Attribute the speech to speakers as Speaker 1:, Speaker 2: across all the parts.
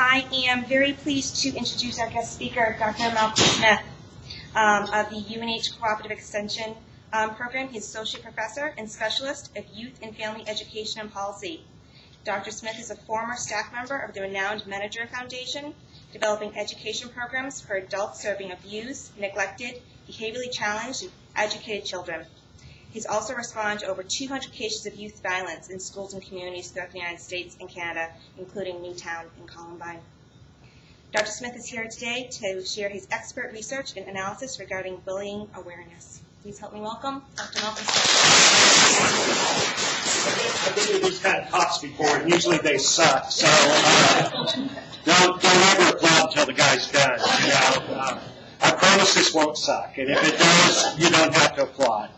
Speaker 1: I am very pleased to introduce our guest speaker, Dr. Mallcom Smith of the UNH Cooperative Extension Program. He's Associate Professor and Specialist of Youth and Family Education and Policy. Dr. Smith is a former staff member of the renowned Manager Foundation, developing education programs for adults serving abused, neglected, behaviorally challenged, and educated children. He's also responded to over 200 cases of youth violence in schools and communities throughout the United States and Canada, including Newtown and Columbine. Dr. Smith is here today to share his expert research and analysis regarding bullying awareness. Please help me welcome Dr. Mallcoms Story.
Speaker 2: I've been to these kind of talks before, and usually they suck, so don't ever applaud until the guy's done. I promise this won't suck, and if it does, you don't have to applaud.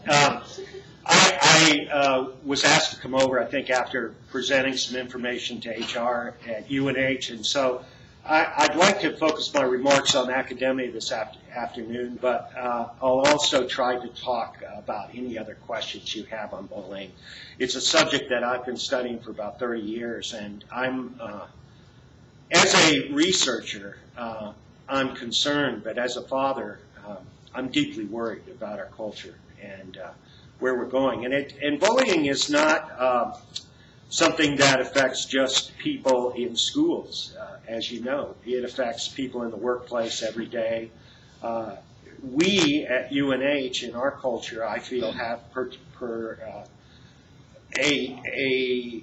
Speaker 2: I was asked to come over, I think, after presenting some information to HR at UNH, and so I'd like to focus my remarks on Academe this afternoon, but I'll also try to talk about any other questions you have on bullying. It's a subject that I've been studying for about 30 years, and I'm, as a researcher, I'm concerned, but as a father, I'm deeply worried about our culture and where we're going. And bullying is not something that affects just people in schools, as you know. It affects people in the workplace every day. We at UNH, in our culture, I feel, have a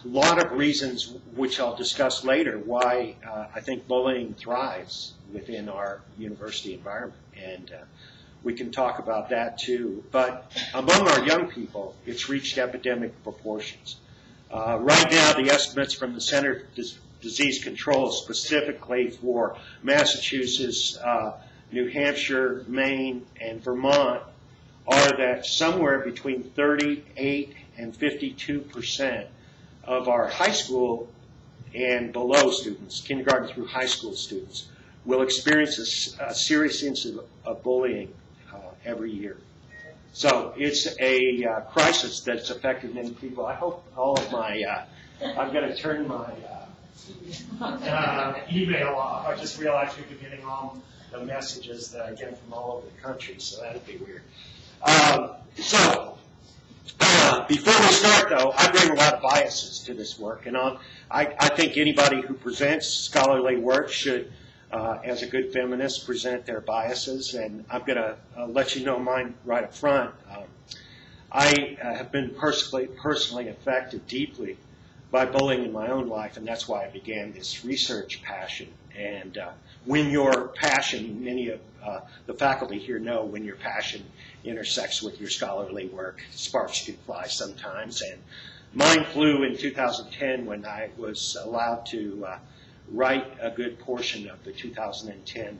Speaker 2: lot of reasons, which I'll discuss later, why I think bullying thrives within our university environment. And we can talk about that too. But among our young people, it's reached epidemic proportions. Right now, the estimates from the Center for Disease Control, specifically for Massachusetts, New Hampshire, Maine, and Vermont, are that somewhere between 38 and 52% of our high school and below students, kindergarten through high school students, will experience a serious incident of bullying every year. So it's a crisis that's affected many people. I hope all of my, I'm going to turn my email off. I just realized you've been getting all the messages that I get from all over the country, so that'd be weird. Before we start, though, I bring a lot of biases to this work, and I think anybody who presents scholarly work should, as a good feminist, present their biases, and I'm going to let you know mine right up front. I have been personally affected deeply by bullying in my own life, and that's why I began this research passion. And when your passion, many of the faculty here know when your passion intersects with your scholarly work, sparks can fly sometimes. And mine flew in 2010 when I was allowed to write a good portion of the 2010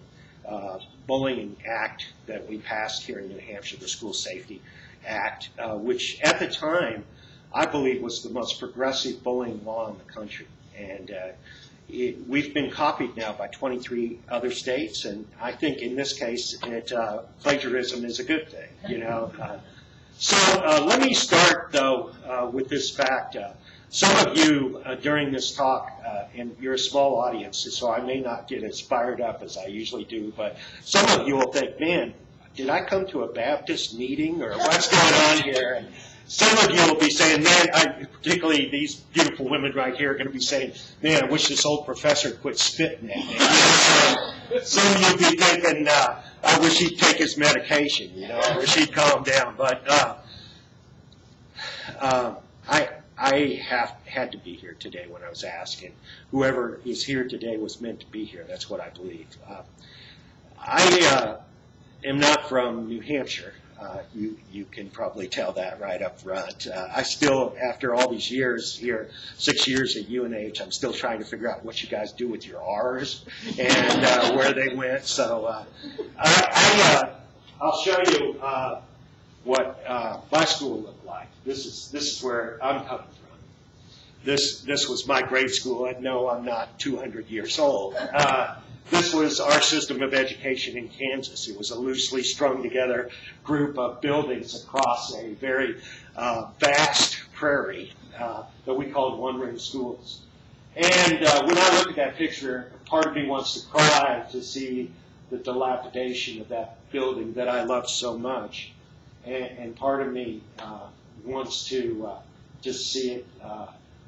Speaker 2: Bullying Act that we passed here in New Hampshire, the School Safety Act, which at the time I believe was the most progressive bullying law in the country. And we've been copied now by 23 other states, and I think in this case plagiarism is a good thing, you know. So let me start, though, with this fact. Some of you during this talk, and you're a small audience, so I may not get as fired up as I usually do, but some of you will think, man, did I come to a Baptist meeting, or what's going on here? And some of you will be saying, man, particularly these beautiful women right here are going to be saying, man, I wish this old professor quit spitting at me. Some of you will be thinking, I wish he'd take his medication, you know, I wish he'd calm down. But I had to be here today when I was asked, and whoever is here today was meant to be here. That's what I believe. I am not from New Hampshire. You can probably tell that right up front. I still, after all these years here, 6 years at UNH, I'm still trying to figure out what you guys do with your R's and where they went. So I'll show you what my school looked like. This is where I'm coming from. This was my grade school, and no, I'm not 200 years old. This was our system of education in Kansas. It was a loosely strung together group of buildings across a very vast prairie that we called one-room schools. And when I look at that picture, part of me wants to cry to see the dilapidation of that building that I love so much. And part of me wants to just see it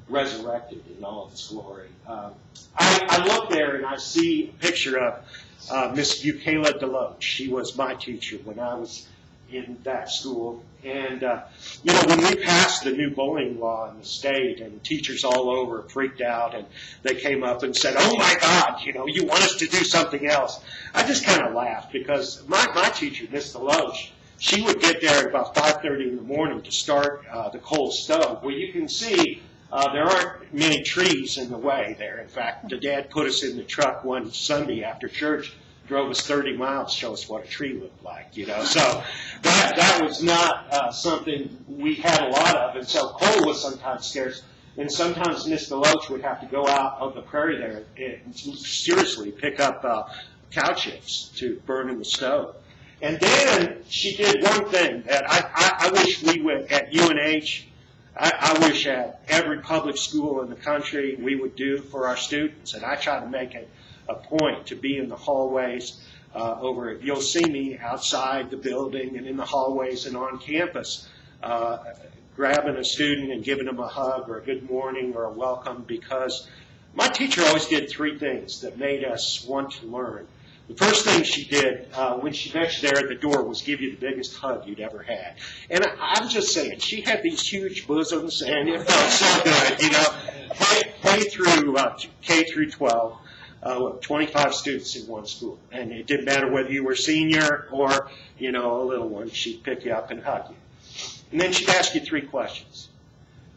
Speaker 2: resurrected in all its glory. I look there and I see a picture of Miss Bucala Deloach. She was my teacher when I was in that school. And, you know, when we passed the new bullying law in the state and teachers all over freaked out and they came up and said, oh my God, you know, you want us to do something else. I just kind of laughed because my teacher, Miss Deloach, she would get there at about 5:30 in the morning to start the coal stove. Well, you can see there aren't many trees in the way there. In fact, the dad put us in the truck one Sunday after church, drove us 30 miles to show us what a tree looked like, you know. So that was not something we had a lot of, and so coal was sometimes scarce. And sometimes Miss Deloach would have to go out of the prairie there and seriously pick up cow chips to burn in the stove. And then she did one thing that I wish we would, at UNH, I wish at every public school in the country we would do for our students. And I try to make it a point to be in the hallways you'll see me outside the building and in the hallways and on campus grabbing a student and giving them a hug or a good morning or a welcome, because my teacher always did three things that made us want to learn. The first thing she did when she met you there at the door was give you the biggest hug you'd ever had. And I'm just saying, she had these huge bosoms, and it felt so good, you know. K through 12, 25 students in one school. And it didn't matter whether you were senior or, you know, a little one. She'd pick you up and hug you. And then she'd ask you three questions.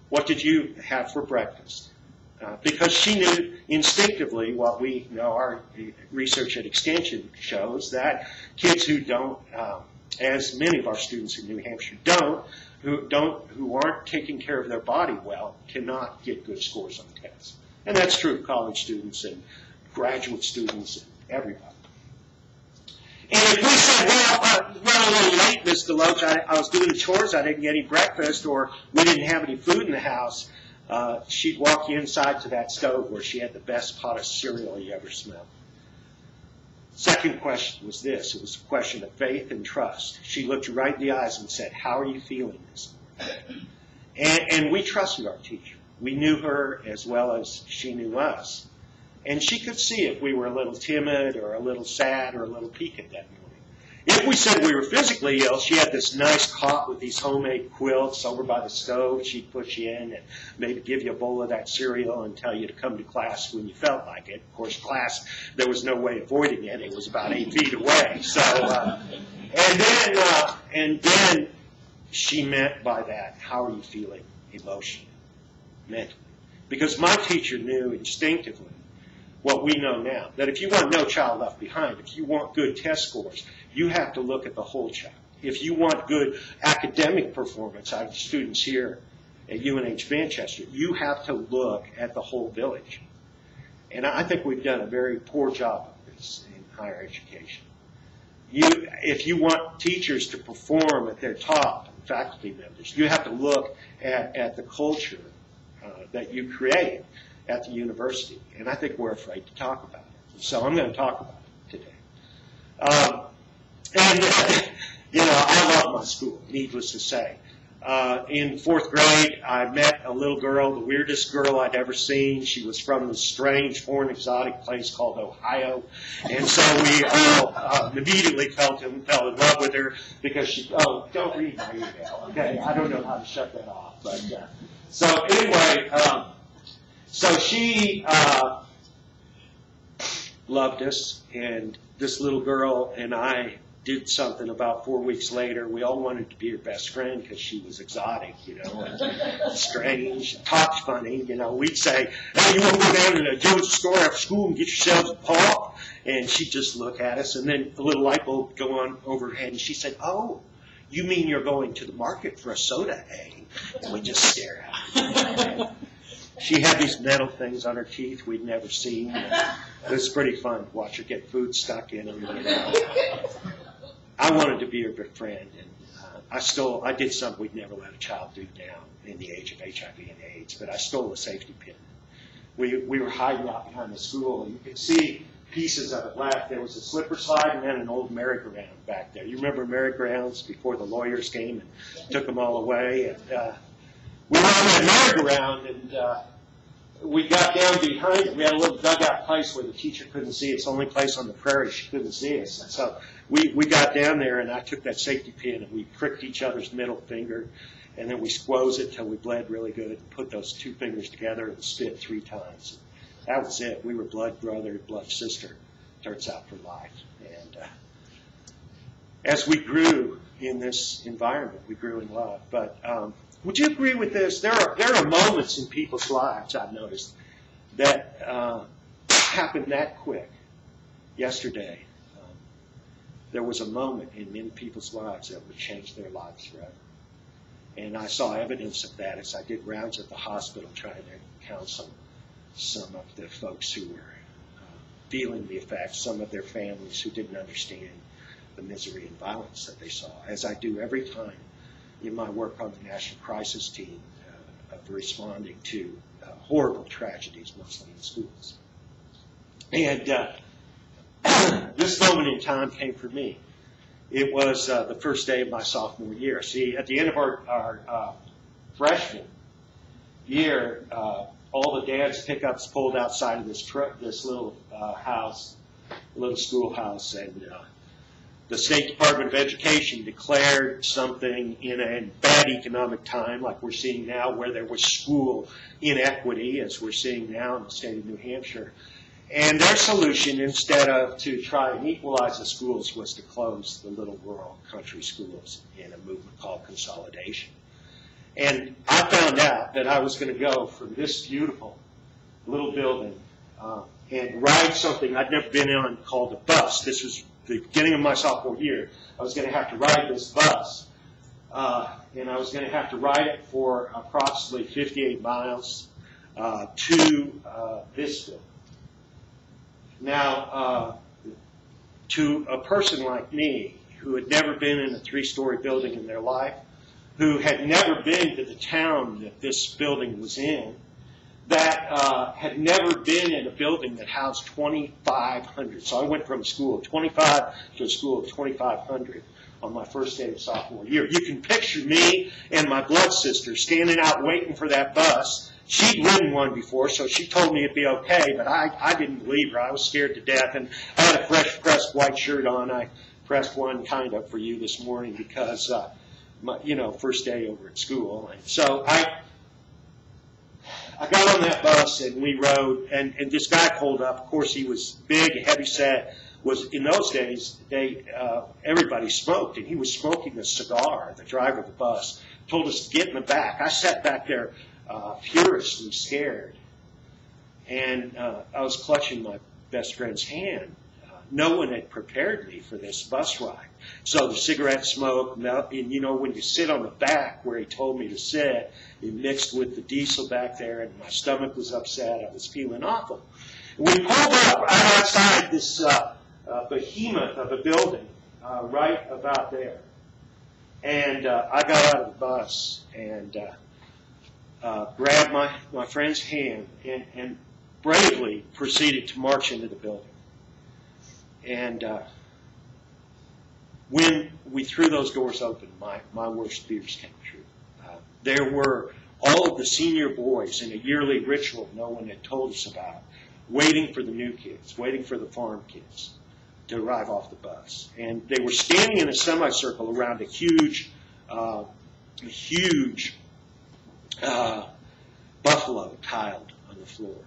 Speaker 2: What did you have for breakfast? Because she knew instinctively what we know, our research at Extension shows, that kids who don't, as many of our students in New Hampshire who aren't taking care of their body well, cannot get good scores on tests. And that's true of college students and graduate students and everybody. And if we said, well, run a little late, Miss Deloach, I was doing the chores, I didn't get any breakfast, or we didn't have any food in the house, she'd walk you inside to that stove where she had the best pot of cereal you ever smelled. Second question was this. It was a question of faith and trust. She looked you right in the eyes and said, how are you feeling this morning? And we trusted our teacher. We knew her as well as she knew us. And she could see if we were a little timid or a little sad or a little peaked that morning. If we said we were physically ill, she had this nice cot with these homemade quilts over by the stove. She'd put you in and maybe give you a bowl of that cereal and tell you to come to class when you felt like it. Of course, class, there was no way avoiding it. It was about 8 feet away. So, and then she meant by that, how are you feeling emotionally, mentally? Because my teacher knew instinctively what we know now, that if you want no child left behind, if you want good test scores, you have to look at the whole child. If you want good academic performance out of the students here at UNH Manchester, you have to look at the whole village. And I think we've done a very poor job of this in higher education. If you want teachers to perform at their top, faculty members, you have to look at the culture that you create at the university. And I think we're afraid to talk about it. So I'm going to talk about it today. You know, I love my school, needless to say. In 4th grade, I met a little girl, the weirdest girl I'd ever seen. She was from this strange, foreign, exotic place called Ohio. And so we all immediately fell in love with her because she, oh, don't read my email, okay? I don't know how to shut that off. But so anyway, so she loved us, and this little girl and I did something about 4 weeks later. We all wanted to be her best friend because she was exotic, you know, and strange, talked funny. You know, we'd say, hey, you want to go down to the Jones store after school and get yourselves a pop? And she'd just look at us, and then a little light bulb would go on over her head, and she said, oh, you mean you're going to the market for a soda, eh? And we just stare at her. She had these metal things on her teeth we'd never seen. It was pretty fun to watch her get food stuck in them. You know. I wanted to be her good friend, and I did something we'd never let a child do now in the age of HIV and AIDS, but I stole a safety pin. we were hiding out behind the school, and you could see pieces of it left. There was a slipper slide and then an old merry-go-round back there. You remember merry-go-rounds before the lawyers came and took them all away? And we were on that merry-go-round, and we got down behind it. We had a little dugout place where the teacher couldn't see. It's the only place on the prairie she couldn't see us. And so we got down there, and I took that safety pin, and we pricked each other's middle finger, and then we squoze it till we bled really good, and put those two fingers together and spit 3 times. That was it. We were blood brother, blood sister, turns out, for life. And as we grew in this environment, we grew in love. But would you agree with this? There are moments in people's lives, I've noticed, that happened that quick. Yesterday, there was a moment in many people's lives that would change their lives forever. And I saw evidence of that as I did rounds at the hospital trying to counsel some of the folks who were feeling the effects, some of their families who didn't understand the misery and violence that they saw, as I do every time in my work on the National Crisis Team of responding to horrible tragedies, mostly in schools. And this moment in time came for me. It was the first day of my sophomore year. See, at the end of our freshman year, all the dad's pickups pulled outside of this little house, little schoolhouse, and the State Department of Education declared something in a bad economic time, like we're seeing now, where there was school inequity, as we're seeing now in the state of New Hampshire. And their solution, instead of to try and equalize the schools, was to close the little rural country schools in a movement called consolidation. And I found out that I was going to go from this beautiful little building and ride something I'd never been on called a bus. This was the beginning of my sophomore year. I was going to have to ride this bus, and I was going to have to ride it for approximately 58 miles to this building. Now, to a person like me who had never been in a 3-story building in their life, who had never been to the town that this building was in, that had never been in a building that housed 2,500. So I went from a school of 25 to a school of 2,500 on my first day of sophomore year. You can picture me and my blood sister standing out waiting for that bus. She'd ridden one before, so she told me it'd be okay, but I didn't believe her. I was scared to death, and I had a fresh pressed white shirt on. I pressed one kind of for you this morning because first day over at school. And so I got on that bus and we rode, and this guy pulled up. Of course, he was big, heavy set. In those days, everybody smoked, and he was smoking a cigar. The driver of the bus told us to get in the back. I sat back there furiously scared, and I was clutching my best friend's hand. No one had prepared me for this bus ride. So the cigarette smoke, and when you sit on the back where he told me to sit, it mixed with the diesel back there, and my stomach was upset. I was feeling awful. We pulled up right outside this behemoth of a building right about there. And I got out of the bus and grabbed my friend's hand and bravely proceeded to march into the building. And when we threw those doors open, my worst fears came true. There were all of the senior boys in a yearly ritual no one had told us about, waiting for the new kids, waiting for the farm kids to arrive off the bus. And they were standing in a semicircle around a huge buffalo tiled on the floor.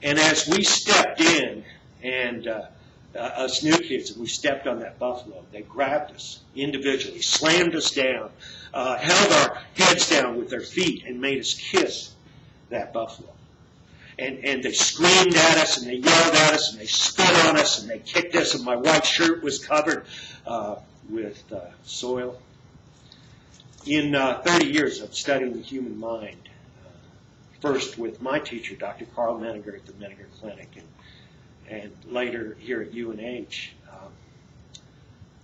Speaker 2: And as we stepped in, and us new kids, and we stepped on that buffalo, they grabbed us individually, slammed us down, held our heads down with their feet, and made us kiss that buffalo. And they screamed at us, and they yelled at us, and they spit on us, and they kicked us, and my white shirt was covered with soil. In 30 years of studying the human mind, first with my teacher, Dr. Carl Menninger at the Menninger Clinic, and later here at UNH,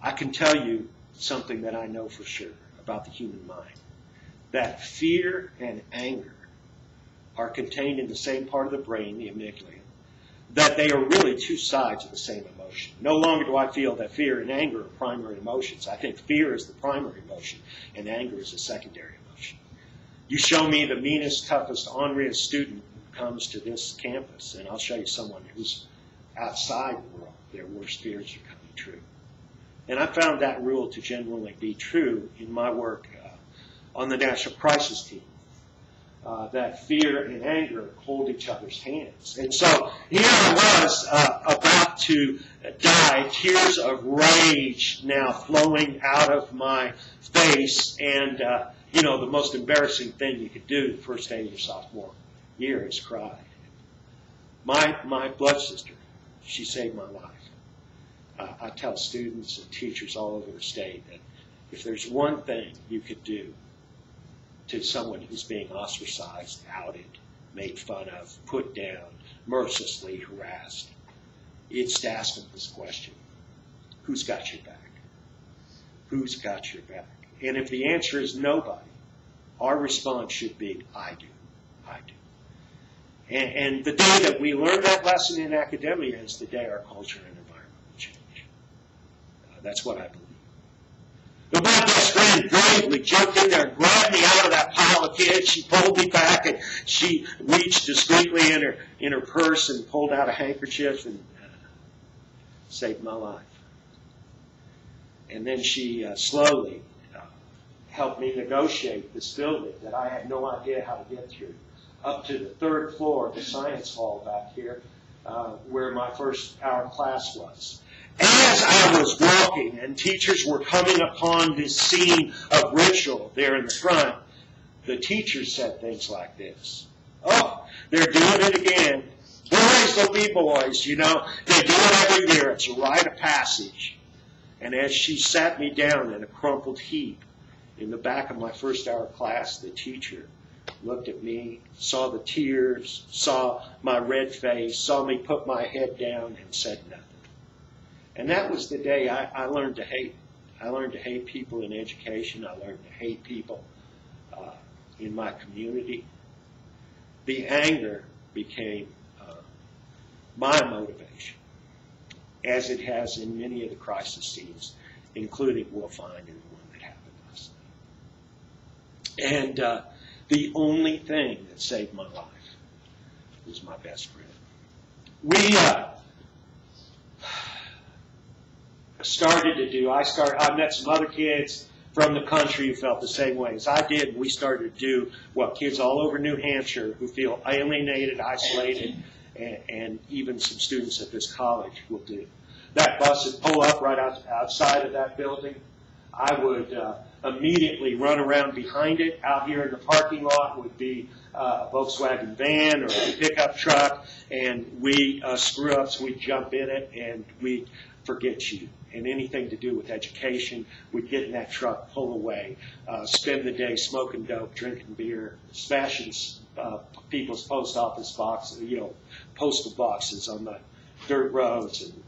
Speaker 2: I can tell you something that I know for sure about the human mind, that fear and anger are contained in the same part of the brain, the amygdala, that they are really two sides of the same emotion. No longer do I feel that fear and anger are primary emotions. I think fear is the primary emotion and anger is a secondary emotion. You show me the meanest, toughest, orneriest student who comes to this campus, and I'll show you someone who's outside the world. Their worst fears are coming true. And I found that rule to generally be true in my work on the National Crisis Team. That fear and anger hold each other's hands. And so here I was about to die, tears of rage now flowing out of my face. And, you know, the most embarrassing thing you could do the first day of your sophomore year is cry. My blood sister, she saved my life. I tell students and teachers all over the state that if there's one thing you could do to someone who's being ostracized, outed, made fun of, put down, mercilessly harassed, it's to ask them this question: who's got your back? Who's got your back? And if the answer is nobody, our response should be, I do. I do. And the day that we learn that lesson in academia is the day our culture and environment will change. That's what I believe. But my best friend bravely jumped in there and grabbed me out of that pile of kids. She pulled me back, and she reached discreetly in her purse and pulled out a handkerchief and saved my life. And then she slowly helped me negotiate this building that I had no idea how to get through, up to the third floor of the science hall back here, where my first hour class was. As I was walking and teachers were coming upon this scene of ritual there in the front, the teachers said things like this: oh, they're doing it again. Boys will be boys, you know. They do it every year. It's a rite of passage. And as she sat me down in a crumpled heap in the back of my first hour class, the teacher looked at me, saw the tears, saw my red face, saw me put my head down, and said nothing. And that was the day I learned to hate. I learned to hate people in education. I learned to hate people in my community. The anger became my motivation, as it has in many of the crisis teams, including we'll find in the one that happened last night. And the only thing that saved my life was my best friend. We I met some other kids from the country who felt the same way as I did. We started to do what kids all over New Hampshire who feel alienated, isolated, and even some students at this college will do. That bus would pull up right outside of that building. I would immediately run around behind it. Out here in the parking lot would be a Volkswagen van or a pickup truck, and we screw-ups, we'd jump in it, and we'd forget you. And anything to do with education, we'd get in that truck, pull away, spend the day smoking dope, drinking beer, smashing people's post office boxes, postal boxes on the dirt roads, and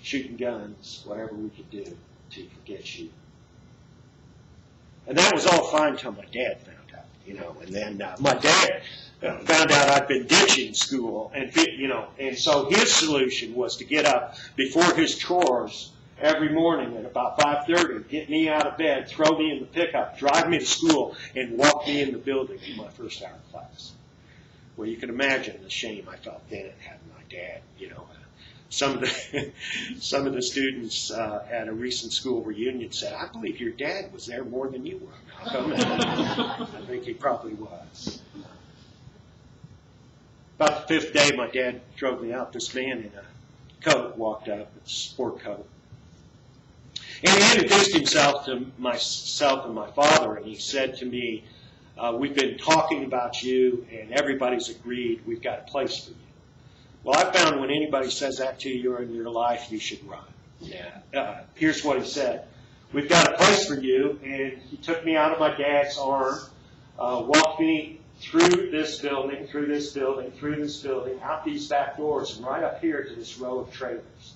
Speaker 2: shooting guns, whatever we could do to forget you. And that was all fine until my dad found out, and then my dad found out I'd been ditching school, and so his solution was to get up before his chores every morning at about 5:30, get me out of bed, throw me in the pickup, drive me to school, and walk me in the building in my first hour class. Well, you can imagine the shame I felt then at having my dad, Some of the students at a recent school reunion said, I believe your dad was there more than you were. How come? I think he probably was. About the fifth day, my dad drove me out. This man in a coat walked up, a sport coat. And he introduced himself to myself and my father, and he said to me, we've been talking about you, and everybody's agreed we've got a place for you. Well, I found when anybody says that to you in your life, you should run. Yeah. Here's what he said. We've got a place for you, and he took me out of my dad's arm, walked me through this building, out these back doors, and right up here to this row of trailers.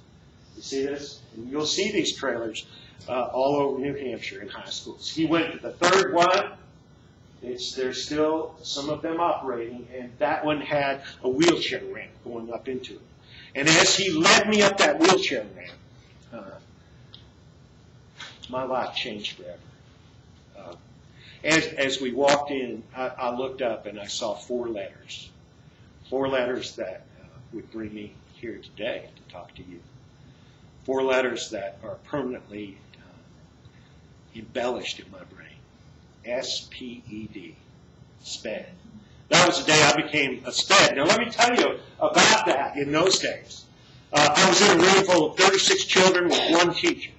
Speaker 2: You see this? And you'll see these trailers all over New Hampshire in high schools. He went to the third one, There's still some of them operating, and that one had a wheelchair ramp going up into it. And as he led me up that wheelchair ramp, my life changed forever. As we walked in, I looked up and I saw 4 letters. 4 letters that would bring me here today to talk to you. 4 letters that are permanently embellished in my brain. S-P-E-D, SPED. That was the day I became a SPED. Now let me tell you about that in those days. I was in a room full of 36 children with 1 teacher.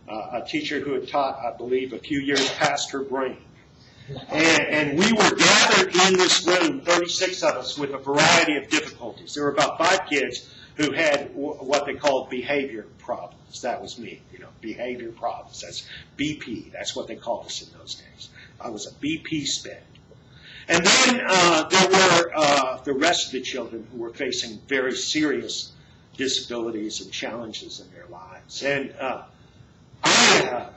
Speaker 2: A teacher who had taught, I believe, a few years past her brain. And we were gathered in this room, 36 of us, with a variety of difficulties. There were about 5 kids who had what they called behavior problems. That was me, behavior problems. That's BP. That's what they called us in those days. I was a BP SPED. And then there were the rest of the children who were facing very serious disabilities and challenges in their lives. And I,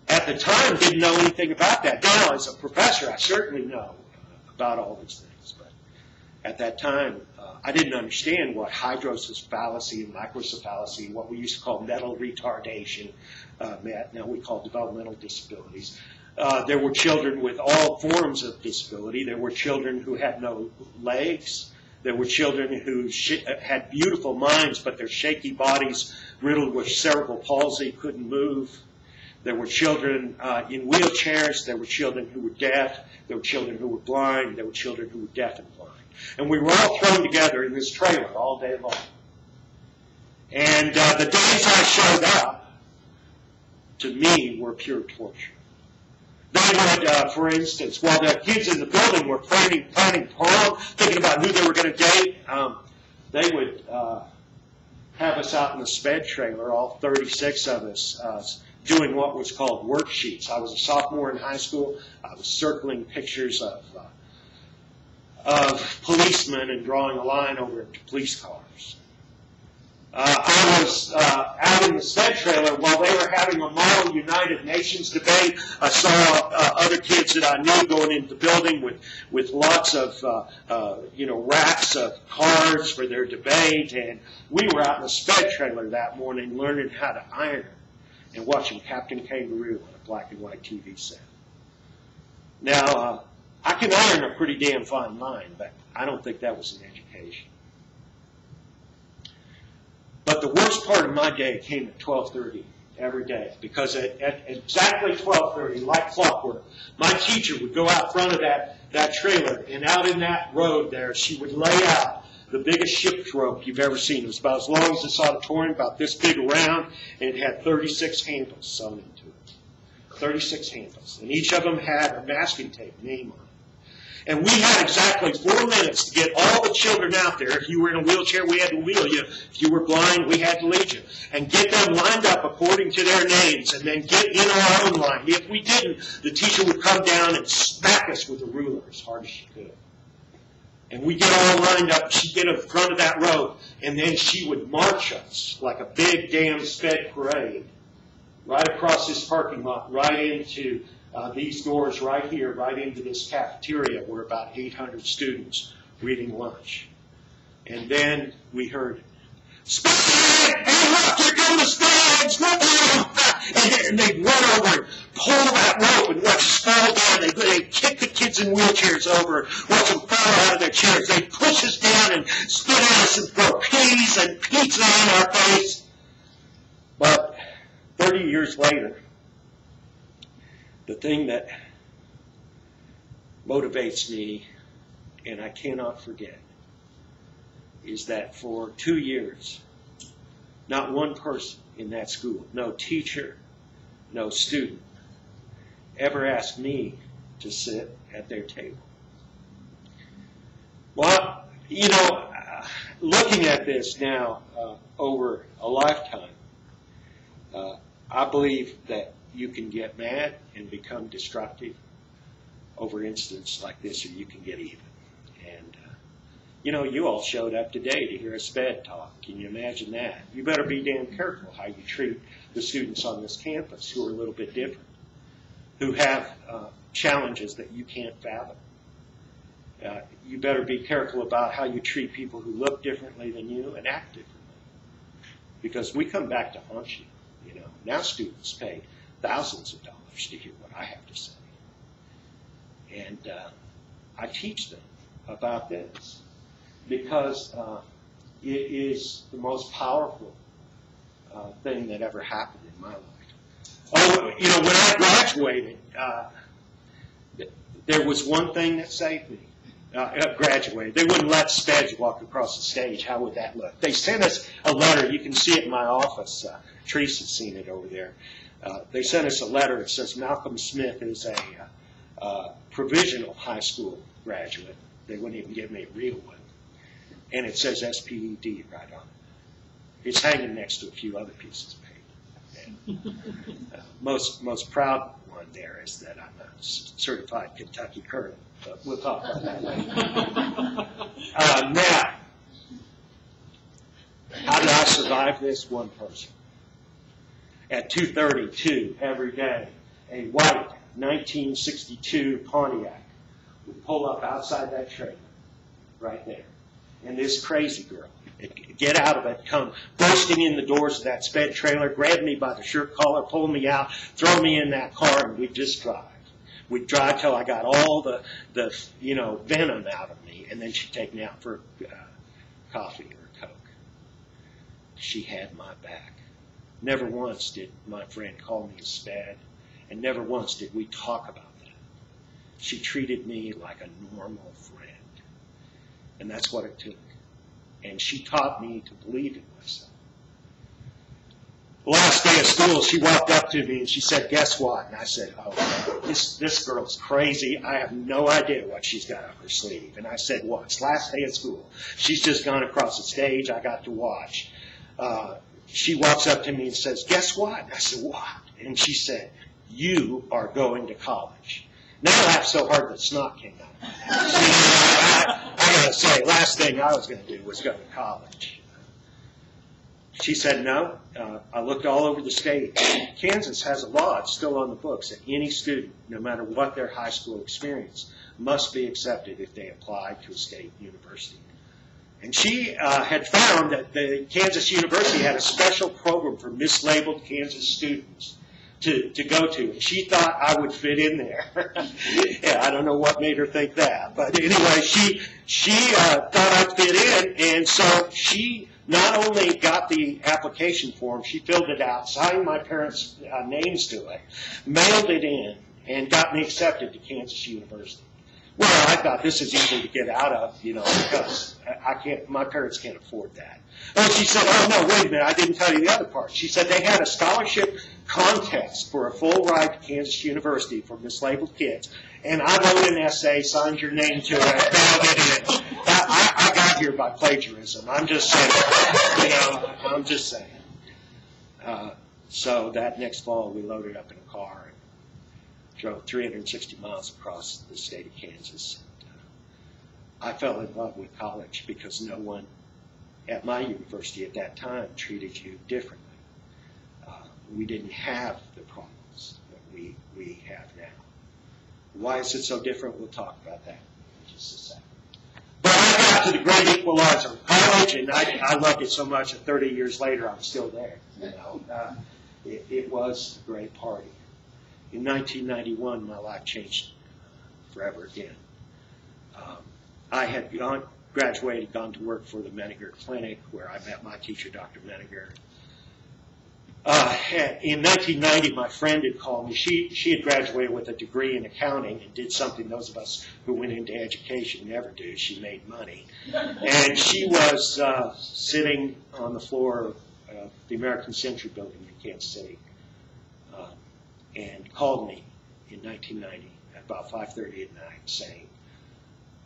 Speaker 2: at the time, didn't know anything about that. Now, as a professor, I certainly know about all these things. But at that time, I didn't understand what hydrosis fallacy and microcephaly, what we used to call mental retardation, meant. Now we call developmental disabilities. There were children with all forms of disability. There were children who had no legs. There were children who had beautiful minds, but their shaky bodies riddled with cerebral palsy, couldn't move. There were children in wheelchairs. There were children who were deaf. There were children who were blind. There were children who were deaf and blind. And we were all thrown together in this trailer all day long. And the days I showed up, to me, were pure torture. They would, for instance, while the kids in the building were planning prom, thinking about who they were going to date, they would have us out in the SPED trailer, all 36 of us, doing what was called worksheets. I was a sophomore in high school. I was circling pictures of policemen and drawing a line over it to police cars. I was out in the SPED trailer while they were having a Model United Nations debate. I saw other kids that I knew going into the building with lots of racks of cards for their debate, and we were out in the SPED trailer that morning learning how to iron and watching Captain Kangaroo on a black and white TV set. Now, I can iron a pretty damn fine line, but I don't think that was an education. But the worst part of my day came at 12:30 every day, because at exactly 12:30, like clockwork, my teacher would go out front of that trailer, and out in that road there, she would lay out the biggest ship's rope you've ever seen. It was about as long as this auditorium, about this big around, and it had 36 handles sewn into it. 36 handles. And each of them had a masking tape name on it. And we had exactly 4 minutes to get all the children out there. If you were in a wheelchair, we had to wheel you. If you were blind, we had to lead you. And get them lined up according to their names, and then get in our own line. If we didn't, the teacher would come down and smack us with a ruler as hard as she could. And we get all lined up. She'd get in front of that road, and then she would march us like a big damn SPED parade right across this parking lot, right into these doors right here, right into this cafeteria where about 800 students were eating lunch. And then we heard, SPED! Hey, look, here come the SPEDs! And they'd run over and pull that rope and watch us fall down. They'd kick the kids in wheelchairs over, watch them fall out of their chairs. They'd push us down and spit at us and throw peas and pizza in our face. But 30 years later, the thing that motivates me, and I cannot forget, is that for 2 years, not one person in that school, no teacher, no student, ever asked me to sit at their table. Well, looking at this now over a lifetime, I believe that you can get mad and become destructive over incidents like this, or you can get even. And, you all showed up today to hear a SPED talk. Can you imagine that? You better be damn careful how you treat the students on this campus who are a little bit different, who have challenges that you can't fathom. You better be careful about how you treat people who look differently than you and act differently, because we come back to haunt you. You know, now students pay thousands of dollars to hear what I have to say, and I teach them about this because it is the most powerful thing that ever happened in my life. Oh, you know, when I graduated, there was one thing that saved me. Graduated. They wouldn't let speds walk across the stage. How would that look? They sent us a letter. You can see it in my office. Teresa's seen it over there. They sent us a letter. It says Malcolm Smith is a provisional high school graduate. They wouldn't even give me a real one. And it says SPED right on it. It's hanging next to a few other pieces of paper. And, most proud one there is that I'm a certified Kentucky colonel. But we'll talk about that later. Now, how did I survive this? One person. At 2:32 every day, a white 1962 Pontiac would pull up outside that trailer right there. And this crazy girl would get out of it, come bursting in the doors of that sped trailer, grab me by the shirt collar, pull me out, throw me in that car, and we'd just drive. We'd drive till I got all the venom out of me, and then she'd take me out for coffee or Coke. She had my back. Never once did my friend call me a sped, and never once did we talk about that. She treated me like a normal friend, and that's what it took. And she taught me to believe in myself. The last day of school, she walked up to me and she said, "Guess what?" And I said, "Oh, this girl's crazy. I have no idea what she's got up her sleeve." And I said, "What?" It's last day of school. She's just gone across the stage. I got to watch. She walks up to me and says, "Guess what?" And I said, "What?" And she said, "You are going to college." Now I laughed so hard that snot came out. I gotta say, last thing I was going to do was go to college. She said no. I looked all over the state. Kansas has a law, it's still on the books, that any student, no matter what their high school experience, must be accepted if they apply to a state university. And she had found that the Kansas University had a special program for mislabeled Kansas students to go to. And she thought I would fit in there. Yeah, I don't know what made her think that. But anyway, she thought I'd fit in, and so she not only got the application form, she filled it out, signed my parents' names to it, mailed it in, and got me accepted to Kansas University. Well, I thought this is easy to get out of, because my parents can't afford that. Oh, she said, "Oh, no, wait a minute, I didn't tell you the other part." She said they had a scholarship contest for a full ride to Kansas University for mislabeled kids, and I wrote an essay, signed your name to it, mailed it in. I got here by plagiarism. I'm just saying, I'm just saying. So that next fall, we loaded up in a car and drove 360 miles across the state of Kansas. I fell in love with college because no one at my university at that time treated you differently. We didn't have the problems that we have now. Why is it so different? We'll talk about that in just a second. But I got to the great equalizer of college, and I loved it so much that 30 years later I'm still there. It was a great party. In 1991, my life changed forever again. I had graduated, gone to work for the Menninger Clinic, where I met my teacher, Dr. Menninger. In 1990, my friend had called me. She had graduated with a degree in accounting and did something those of us who went into education never do. She made money. And she was sitting on the floor of the American Century Building in Kansas City and called me in 1990 at about 5:30 at night saying,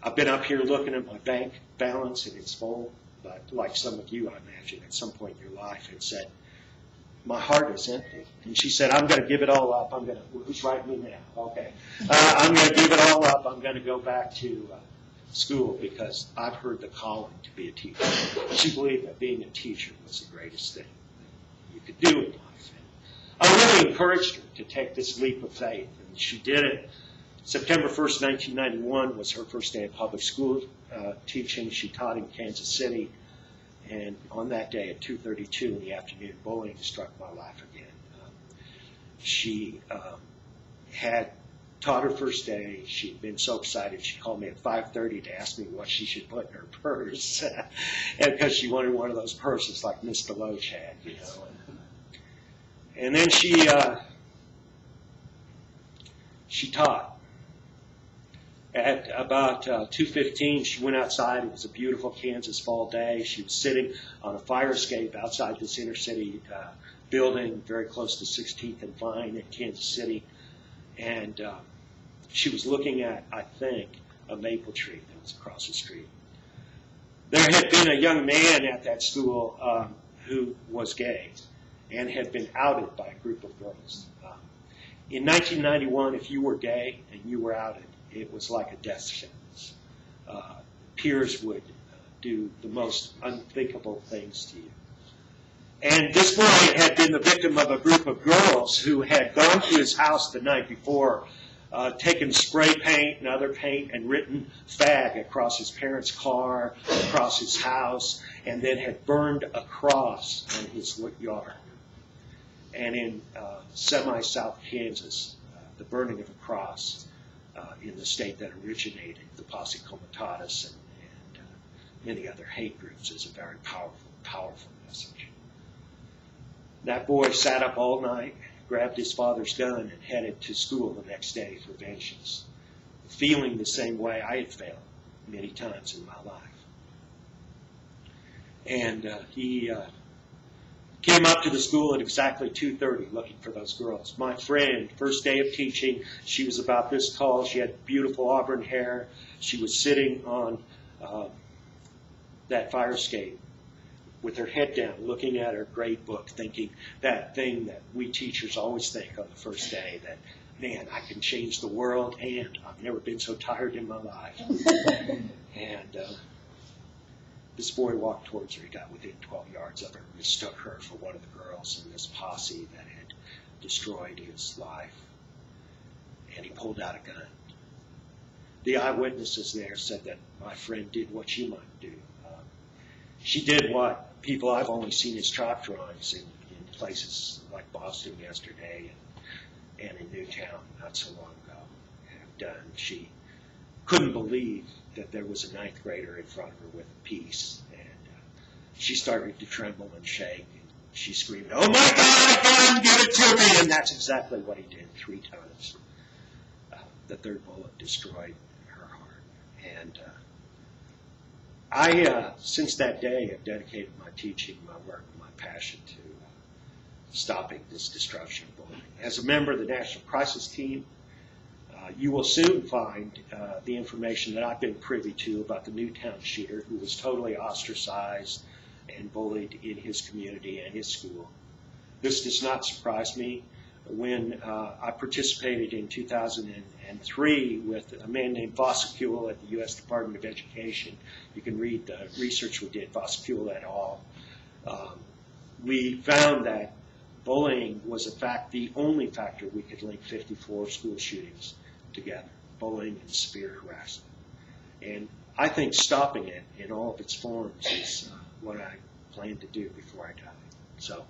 Speaker 2: "I've been up here looking at my bank balance and it's full, but like some of you, I imagine, at some point in your life, it said, my heart is empty." And she said, "I'm going to give it all up. Who's writing me now? Okay. I'm going to give it all up. I'm going to go back to school because I've heard the calling to be a teacher." She believed that being a teacher was the greatest thing you could do in life. And I really encouraged her to take this leap of faith, and she did it. September 1st, 1991 was her first day of public school teaching. She taught in Kansas City. And on that day at 2:32 in the afternoon, bullying struck my life again. She had taught her first day. She'd been so excited, she called me at 5:30 to ask me what she should put in her purse. And because she wanted one of those purses like Miss Deloach had, you know. And then she taught. At about 2:15, she went outside. It was a beautiful Kansas fall day. She was sitting on a fire escape outside this inner city building very close to 16th and Vine in Kansas City. And she was looking at, I think, a maple tree that was across the street. There had been a young man at that school who was gay and had been outed by a group of girls. In 1991, if you were gay and you were outed, it was like a death sentence. Peers would do the most unthinkable things to you. And this boy had been the victim of a group of girls who had gone to his house the night before, taken spray paint and other paint and written fag across his parents' car, across his house, and then had burned a cross on his yard. And in semi-South Kansas, the burning of a cross in the state that originated the Posse Comitatus and many other hate groups is a very powerful message. That boy sat up all night, grabbed his father's gun, and headed to school the next day for vengeance, feeling the same way I had felt many times in my life. And he came up to the school at exactly 2:30 looking for those girls. My friend, first day of teaching, she was about this tall. She had beautiful auburn hair. She was sitting on that fire escape with her head down, looking at her grade book, thinking that thing that we teachers always think on the first day, that, man, I can change the world, and I've never been so tired in my life. And this boy walked towards her. He got within 12 yards of her, mistook her for one of the girls in this posse that had destroyed his life, and he pulled out a gun. The eyewitnesses there said that my friend did what you might do. She did what people I've only seen as chalk drawings in places like Boston yesterday and in Newtown not so long ago have done. She couldn't believe that there was a ninth grader in front of her with a piece, and she started to tremble and shake, and she screamed, "Oh my God, I got him, give it to me!" And that's exactly what he did 3 times. The third bullet destroyed her heart. And I, since that day, have dedicated my teaching, my work, my passion to stopping this destruction of bullying. As a member of the National Crisis Team, you will soon find the information that I've been privy to about the Newtown shooter who was totally ostracized and bullied in his community and his school. This does not surprise me. When I participated in 2003 with a man named Voskuil at the U.S. Department of Education, you can read the research we did, Voskuil et al. We found that bullying was, in fact, the only factor we could link 54 school shootings together, bullying and severe harassment. And I think stopping it in all of its forms is what I plan to do before I die. So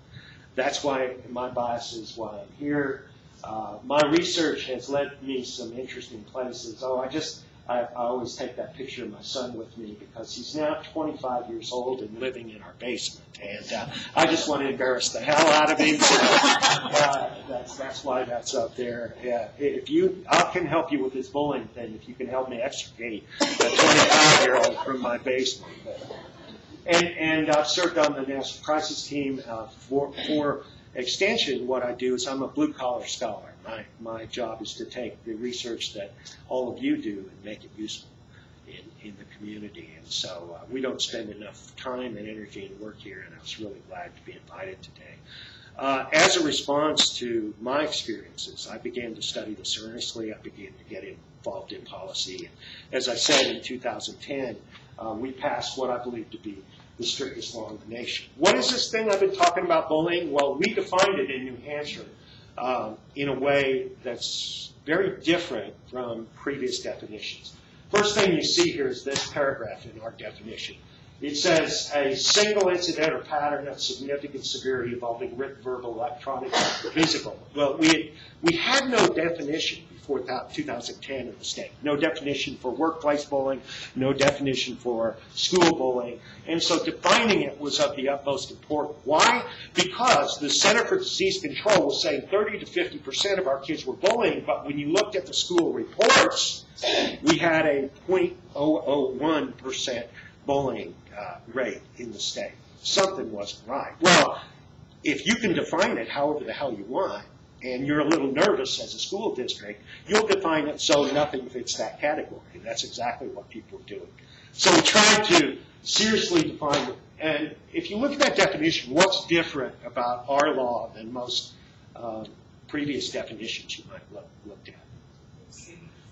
Speaker 2: that's why my bias is why I'm here. My research has led me some interesting places. I always take that picture of my son with me because he's now 25 years old and living in our basement. And I just want to embarrass the hell out of him. So, that's why that's up there. I can help you with this bullying thing if you can help me extricate a 25-year-old from my basement. And I've served on the National Crisis Team for extension. What I do is I'm a blue-collar scholar. My job is to take the research that all of you do and make it useful in the community. And so we don't spend enough time and energy and work here, and I was really glad to be invited today. As a response to my experiences, I began to study this earnestly. I began to get involved in policy. And as I said, in 2010, we passed what I believe to be the strictest law in the nation. What is this thing I've been talking about, bullying? Well, we defined it in New Hampshire in a way that's very different from previous definitions. First thing you see here is this paragraph in our definition. It says a single incident or pattern of significant severity involving written, verbal, electronic, or physical. Well, we had no definition before 2010 in the state. No definition for workplace bullying, no definition for school bullying. And so defining it was of the utmost importance. Why? Because the Center for Disease Control was saying 30 to 50% of our kids were bullying, but when you looked at the school reports, we had a 0.001% bullying rate in the state. Something wasn't right. Well, if you can define it however the hell you want, and you're a little nervous as a school district, you'll define it so nothing fits that category. And that's exactly what people are doing. So we tried to seriously define it. And if you look at that definition, what's different about our law than most previous definitions you might have looked at?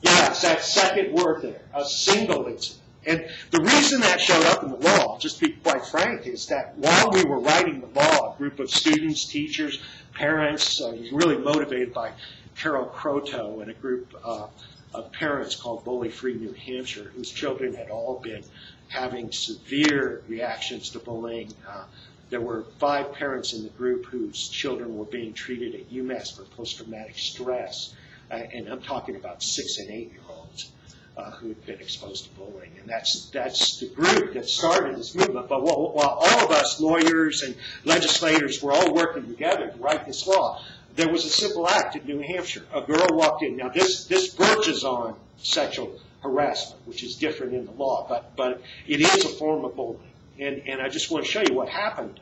Speaker 2: Yeah, it's that second word there, a single incident. And the reason that showed up in the law, just to be quite frank, is that while we were writing the law, a group of students, teachers, parents, really motivated by Carol Croteau and a group of parents called Bully Free New Hampshire, whose children had all been having severe reactions to bullying. There were 5 parents in the group whose children were being treated at UMass for post-traumatic stress, and I'm talking about 6- and 8-year-olds. Who had been exposed to bullying. And that's the group that started this movement. But while all of us, lawyers and legislators, were all working together to write this law, there was a simple act in New Hampshire. A girl walked in. Now, this verges on sexual harassment, which is different in the law, but it is a form of bullying. And I just want to show you what happened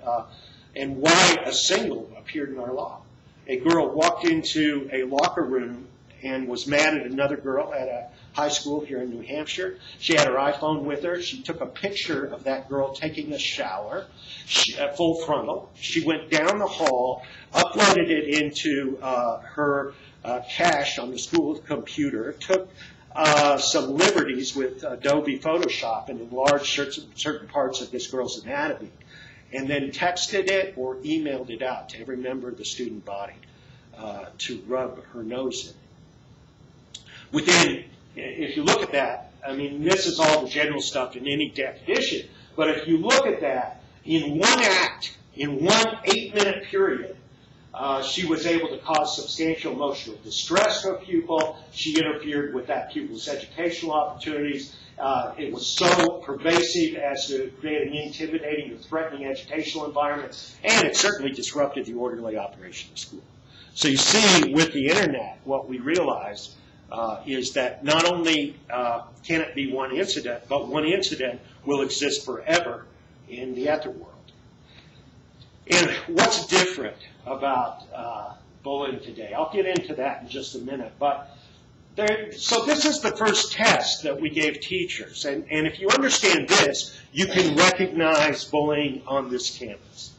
Speaker 2: and why a single appeared in our law. A girl walked into a locker room and was mad at another girl at a high school here in New Hampshire. She had her iPhone with her. She took a picture of that girl taking a shower at full frontal. She went down the hall, uploaded it into her cache on the school computer, took some liberties with Adobe Photoshop and enlarged certain parts of this girl's anatomy, and then texted it or emailed it out to every member of the student body to rub her nose in. If you look at that, I mean, this is all the general stuff in any definition, but if you look at that, in one act, in one 8-minute period, she was able to cause substantial emotional distress to a pupil. She interfered with that pupil's educational opportunities. It was so pervasive as to create an intimidating or threatening educational environment, and it certainly disrupted the orderly operation of school. So you see, with the internet, what we realized is that not only can it be one incident, but one incident will exist forever in the otherworld. And what's different about bullying today? I'll get into that in just a minute. But so this is the first test that we gave teachers. And if you understand this, you can recognize bullying on this campus.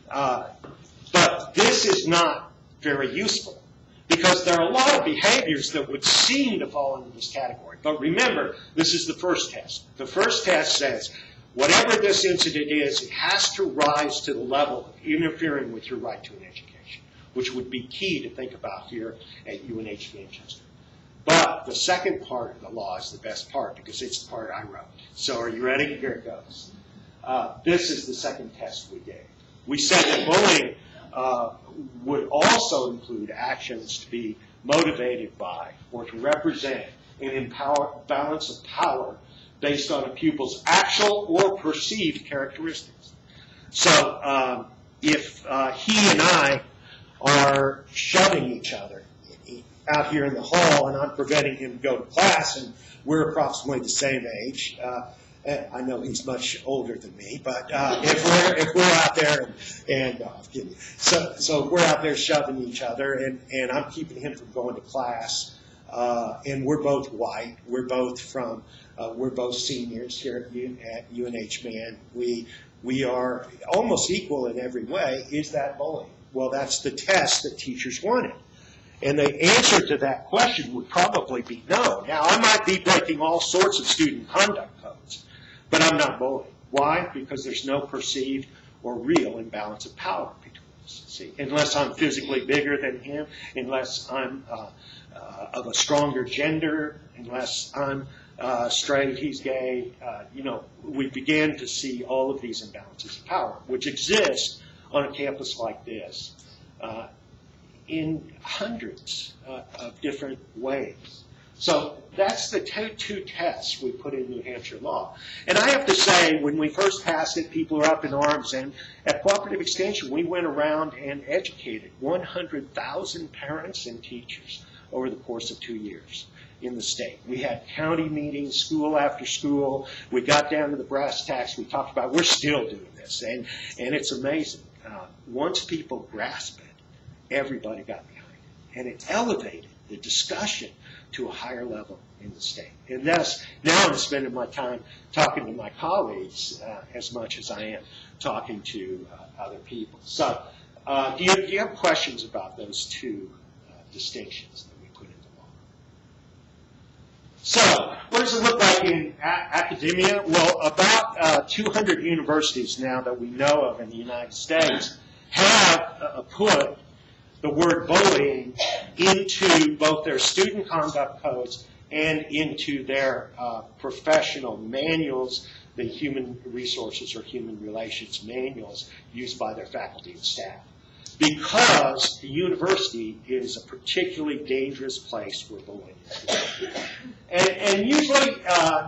Speaker 2: But this is not very useful, because there are a lot of behaviors that would seem to fall into this category. But remember, this is the first test. The first test says, whatever this incident is, it has to rise to the level of interfering with your right to an education, which would be key to think about here at UNH Manchester. But the second part of the law is the best part, because it's the part I wrote. So are you ready? Here it goes. This is the second test we gave. We said that bullying would also include actions to be motivated by or to represent an imbalance of power based on a pupil's actual or perceived characteristics. So if he and I are shoving each other out here in the hall and I'm preventing him to go to class, and we're approximately the same age, I know he's much older than me, but if we're out there so we're out there shoving each other, and I'm keeping him from going to class, and we're both white, we're both seniors here at UNH Man. We are almost equal in every way. Is that bullying? Well, that's the test that teachers wanted. And the answer to that question would probably be no. Now, I might be breaking all sorts of student conduct codes, but I'm not bullying. Why? Because there's no perceived or real imbalance of power between See, unless I'm physically bigger than him, unless I'm of a stronger gender, unless I'm straight, he's gay. We began to see all of these imbalances of power, which exist on a campus like this in hundreds of different ways. So that's the two tests we put in New Hampshire law. And I have to say, when we first passed it, people were up in arms. And at Cooperative Extension, we went around and educated 100,000 parents and teachers over the course of 2 years in the state. We had county meetings, school after school. We got down to the brass tacks. We talked about, we're still doing this. And it's amazing. Once people grasp it, everybody got behind it. And it elevated the discussion to a higher level in the state. And thus, now I'm spending my time talking to my colleagues as much as I am talking to other people. So do you have questions about those two distinctions that we put into law? So what does it look like in academia? Well, about 200 universities now that we know of in the United States have put the word bullying into both their student conduct codes and into their professional manuals, the human resources or human relations manuals used by their faculty and staff. Because the university is a particularly dangerous place where bullying is. And usually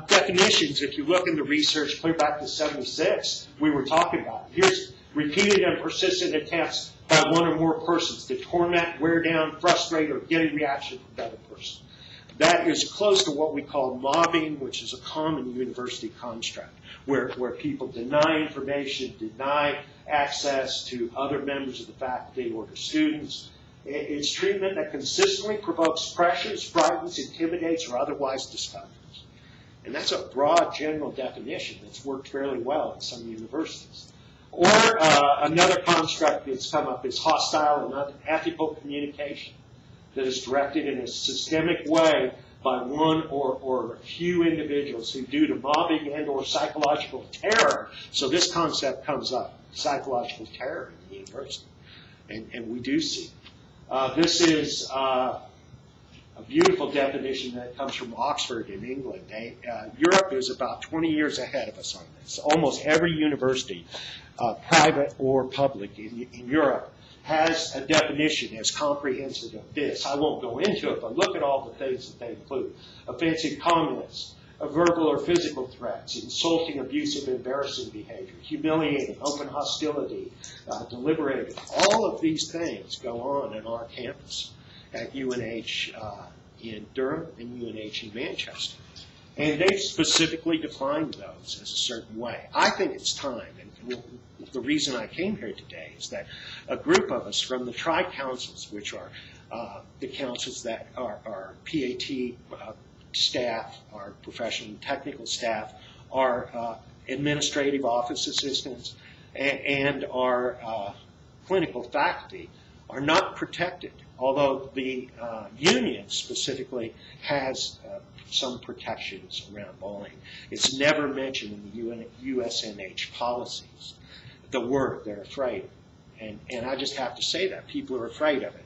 Speaker 2: definitions, if you look in the research clear back to '76, we were talking about it. Here's repeated and persistent attempts by one or more persons to torment, wear down, frustrate, or get a reaction from the other person. That is close to what we call mobbing, which is a common university construct, where people deny information, deny access to other members of the faculty or to students. It's treatment that consistently provokes pressures, frightens, intimidates, or otherwise discomforts. And that's a broad general definition that's worked fairly well in some universities. Or another construct that's come up is hostile and unethical communication that is directed in a systemic way by one or a few individuals who, due to mobbing and or psychological terror, so this concept comes up, psychological terror in the university, and we do see. This is a beautiful definition that comes from Oxford in England. Europe is about 20 years ahead of us on this. Almost every university, private or public in Europe, has a definition as comprehensive of this. I won't go into it, but look at all the things that they include. Offensive comments, verbal or physical threats, insulting, abusive, embarrassing behavior, humiliating, open hostility, deliberating. All of these things go on our campus at UNH in Durham and UNH in Manchester. And they've specifically defined those as a certain way. I think it's time, and the reason I came here today is that a group of us from the tri-councils, which are the councils that are PAT staff, our professional and technical staff, our administrative office assistants, and our clinical faculty, are not protected, although the union specifically has some protections around bullying. It's never mentioned in the USNH policies. The word, they're afraid. And I just have to say that. People are afraid of it.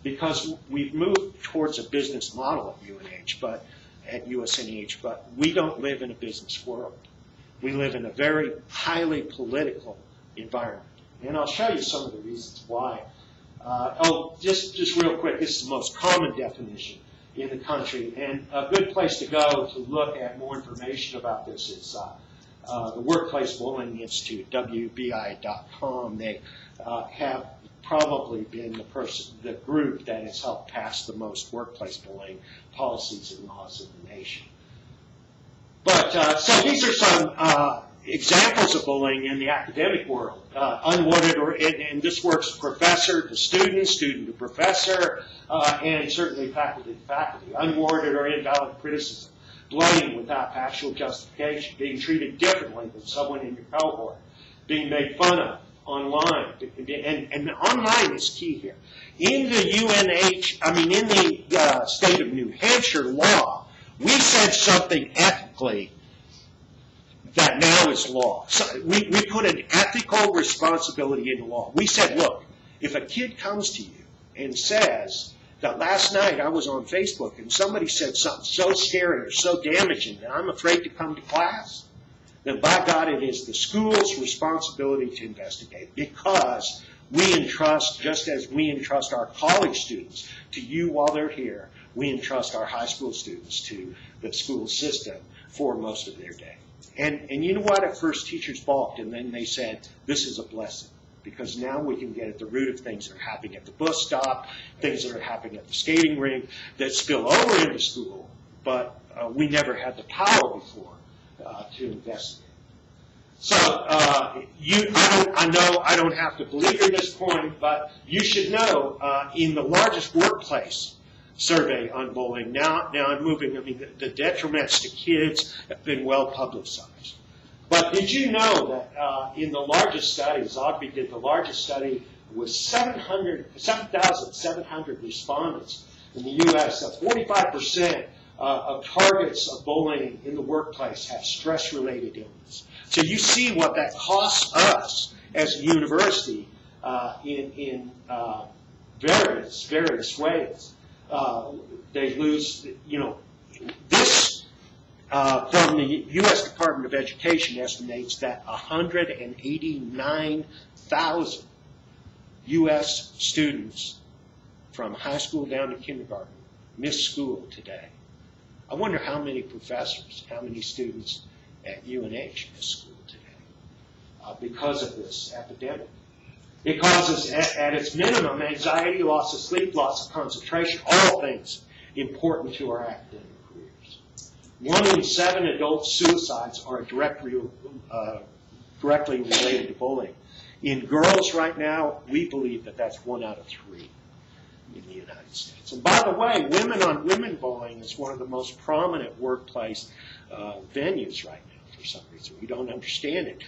Speaker 2: Because we've moved towards a business model at UNH, but at USNH, but we don't live in a business world. We live in a very highly political environment. And I'll show you some of the reasons why. Just real quick, this is the most common definition in the country, and a good place to go to look at more information about this is the Workplace Bullying Institute, WBI.com. They have probably been the group that has helped pass the most workplace bullying policies and laws in the nation. But so these are some examples of bullying in the academic world. Unwanted, and this works professor to student, student to professor, and certainly faculty to faculty. Unwarranted or invalid criticism, blame without actual justification, being treated differently than someone in your cohort, being made fun of online, and online is key here. In the in the state of New Hampshire law, we said something ethically that now is law. So we put an ethical responsibility in law. We said, look, if a kid comes to you and says that last night I was on Facebook and somebody said something so scary or so damaging that I'm afraid to come to class, then by God, it is the school's responsibility to investigate, because we entrust, just as we entrust our college students to you while they're here, we entrust our high school students to the school system for most of their day. And you know what? At first, teachers balked, and then they said, this is a blessing, because now we can get at the root of things that are happening at the bus stop, things that are happening at the skating rink that spill over into school, but we never had the power before to investigate. So I know I don't have to belabor this point, but you should know in the largest workplace survey on bullying, now I'm moving, I mean, the detriments to kids have been well publicized. But did you know that in the largest studies, Ogby did the largest study with 7,700 respondents in the U.S., 45% of targets of bullying in the workplace have stress-related illness. So you see what that costs us as a university in various ways. They lose, this from the U.S. Department of Education estimates that 189,000 U.S. students from high school down to kindergarten miss school today. I wonder how many professors, how many students at UNH miss school today because of this epidemic. It causes, at its minimum, anxiety, loss of sleep, loss of concentration, all things important to our academic careers. 1 in 7 adult suicides are directly related to bullying. In girls right now, we believe that that's 1 out of 3 in the United States. And by the way, women-on-women bullying is one of the most prominent workplace venues right now for some reason. We don't understand it.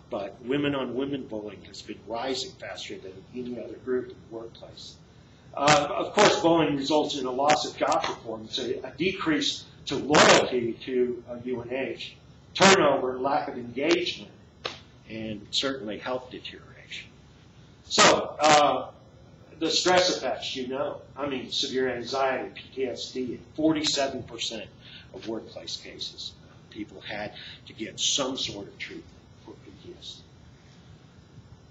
Speaker 2: But women-on-women bullying has been rising faster than any other group in the workplace. Of course, bullying results in a loss of job performance, a decrease to loyalty to UNH, turnover, lack of engagement, and certainly health deterioration. So, the stress effects, I mean, severe anxiety, PTSD, 47% of workplace cases, people had to get some sort of treatment for PTSD.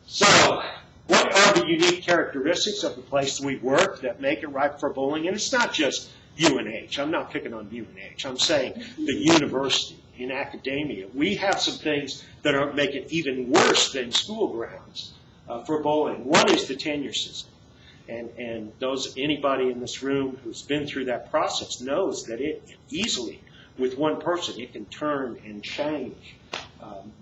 Speaker 2: So, what are the unique characteristics of the place we work that make it ripe for bullying? And it's not just UNH. I'm not picking on UNH. I'm saying the university, in academia. We have some things that make it even worse than school grounds for bullying. One is the tenure system. And anybody in this room who's been through that process knows that it easily, with one person, it can turn and change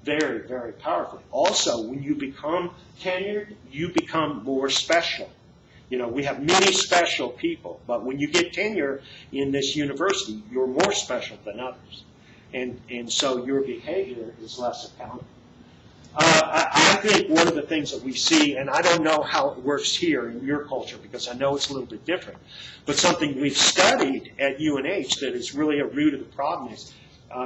Speaker 2: very, very powerfully. Also, when you become tenured, you become more special. We have many special people, but when you get tenure in this university, you're more special than others. And so your behavior is less accountable. I think one of the things that we see, and I don't know how it works here in your culture because I know it's a little bit different, but something we've studied at UNH that is really a root of the problem is